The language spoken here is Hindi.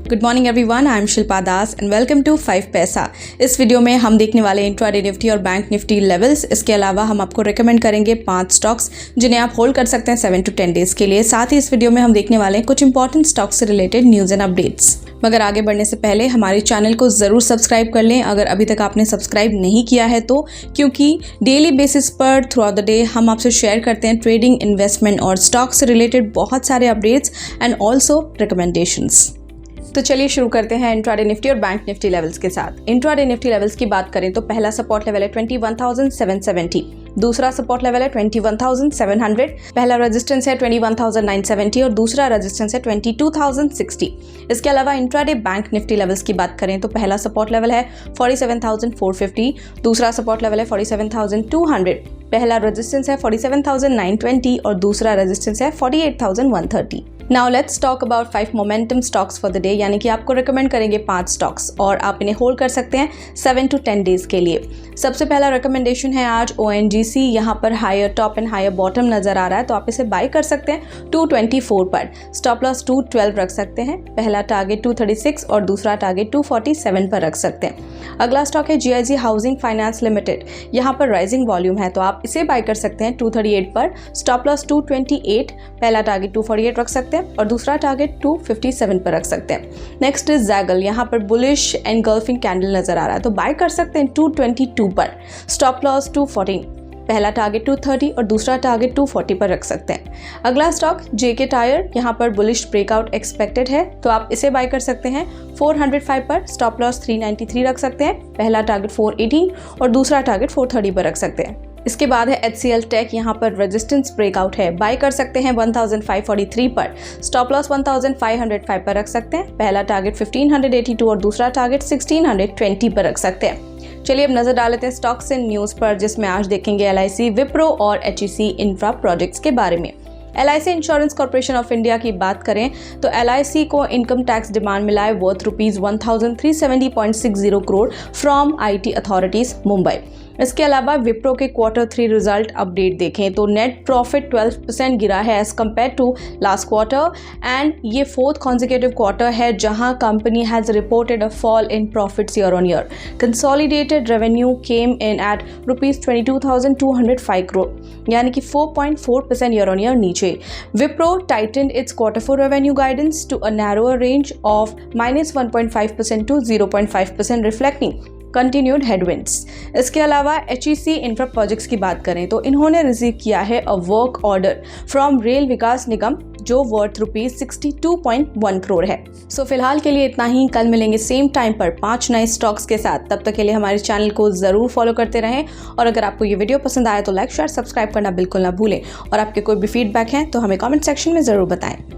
Good morning everyone, I am Shilpa Das and welcome to 5 Paisa. इस वीडियो में हम देखने वाले हैं इंट्राडे निफ्टी और बैंक निफ्टी लेवल्स। इसके अलावा हम आपको रिकमेंड करेंगे 5 स्टॉक्स जिन्हें आप होल्ड कर सकते हैं 7 to 10 डेज के लिए। साथ ही इस वीडियो में हम देखने वाले हैं कुछ इंपॉर्टेंट स्टॉक्स से रिलेटेड न्यूज़ एंड अपडेट्स। मगर आगे बढ़ने से पहले हमारे चैनल को ज़रूर सब्सक्राइब कर लें अगर अभी तक आपने सब्सक्राइब नहीं किया है तो, क्योंकि डेली बेसिस पर थ्रू आउट द डे हम आपसे शेयर करते हैं ट्रेडिंग, इन्वेस्टमेंट और स्टॉक से रिलेटेड बहुत सारे अपडेट्स एंड ऑल्सो रिकमेंडेशंस। तो चलिए शुरू करते हैं इंट्राडे निफ्टी और बैंक निफ्टी लेवल्स के साथ। इंट्राडे निफ्टी लेवल्स की बात करें तो पहला सपोर्ट लेवल है 21,770, दूसरा सपोर्ट लेवल है 21,700, पहला रेजिस्टेंस है 21,970 और दूसरा रेजिस्टेंस है 22,060। इसके अलावा इंट्राडे बैंक निफ्टी लेवल्स की बात करें तो पहला सपोर्ट लेवल है 47,450, दूसरा सपोर्ट लेवल है 47,200, पहला रेजिस्टेंस है 47,920 और दूसरा रेजिस्टेंस है 48,130। Now let's talk about 5 momentum stocks for the day, यानी कि आपको रिकमेंड करेंगे 5 स्टॉक्स और आप इन्हें होल्ड कर सकते हैं 7 to 10 डेज के लिए। सबसे पहला रिकमेंडेशन है आज ONGC। यहाँ पर higher top and higher bottom नजर आ रहा है तो आप इसे बाय कर सकते हैं 224 पर। स्टॉप लॉस 212 रख सकते हैं, पहला टारगेट 236 और दूसरा टारगेट 247 पर रख सकते हैं। अगला स्टॉक है GIG हाउसिंग फाइनेंस लिमिटेड। यहाँ पर राइजिंग वॉल्यूम है तो आप इसे बाय कर सकते हैं 238 पर। स्टॉप लॉस 228, पहला टारगेट 248 रख सकते हैं और दूसरा टारगेट 257 पर रख सकते हैं। Next is Zaggle. यहाँ पर बुलिश एनगल्फिंग कैंडल नजर आ रहा है तो बाय कर सकते हैं 222 पर। स्टॉप लॉस 214, पहला टारगेट 230 और दूसरा टारगेट 240 पर रख सकते हैं। अगला स्टॉक JK टायर। यहाँ पर बुलिश ब्रेकआउट एक्सपेक्टेड है तो आप इसे बाय कर सकते हैं 405 पर। स्टॉप लॉस 393 रख सकते हैं, पहला टारगेट 418 और दूसरा टारगेट 430 पर रख सकते हैं। इसके बाद है HCL टेक। यहाँ पर रेजिस्टेंस ब्रेकआउट है, बाय कर सकते हैं 1543 पर। स्टॉप लॉस 1505 पर रख सकते हैं, पहला टारगेट 1582 और दूसरा टारगेट 1620 पर रख सकते हैं। चलिए अब नजर डाल लेते हैं स्टॉक्स एंड न्यूज़ पर, जिसमें आज देखेंगे LIC, विप्रो और HEC इंफ्रा प्रोजेक्ट्स के बारे में। LIC insurance corporation of India की बात करें तो LIC को इनकम टैक्स डिमांड मिला है worth ₹1370.60 crore from IT authorities Mumbai. इसके अलावा विप्रो के Q3 रिजल्ट अपडेट देखें तो नेट प्रॉफिट 12% गिरा है as compare to last quarter and ये 4th कॉन्जिक्यूटिव क्वार्टर है जहां company has reported a fall in profits year on year. Consolidated revenue came in at ₹22,205 crore, यानी कि 4.4% ईयर ऑन ईयर नीचे। Wipro tightened its Q4 revenue guidance to a narrower range of -1.5% to 0.5%, reflecting continued headwinds. इसके अलावा HEC इंफ्रा प्रोजेक्ट्स की बात करें तो इन्होंने रिसीव किया है a work order from Rail Vikas Nigam जो वर्थ ₹62.1 करोड़ है। सो फिलहाल के लिए इतना ही। कल मिलेंगे सेम टाइम पर 5 नए स्टॉक्स के साथ। तब तक के लिए हमारे चैनल को ज़रूर फॉलो करते रहें और अगर आपको ये वीडियो पसंद आया तो लाइक, शेयर, सब्सक्राइब करना बिल्कुल ना भूलें और आपके कोई भी फीडबैक हैं तो हमें कमेंट सेक्शन में ज़रूर बताएं।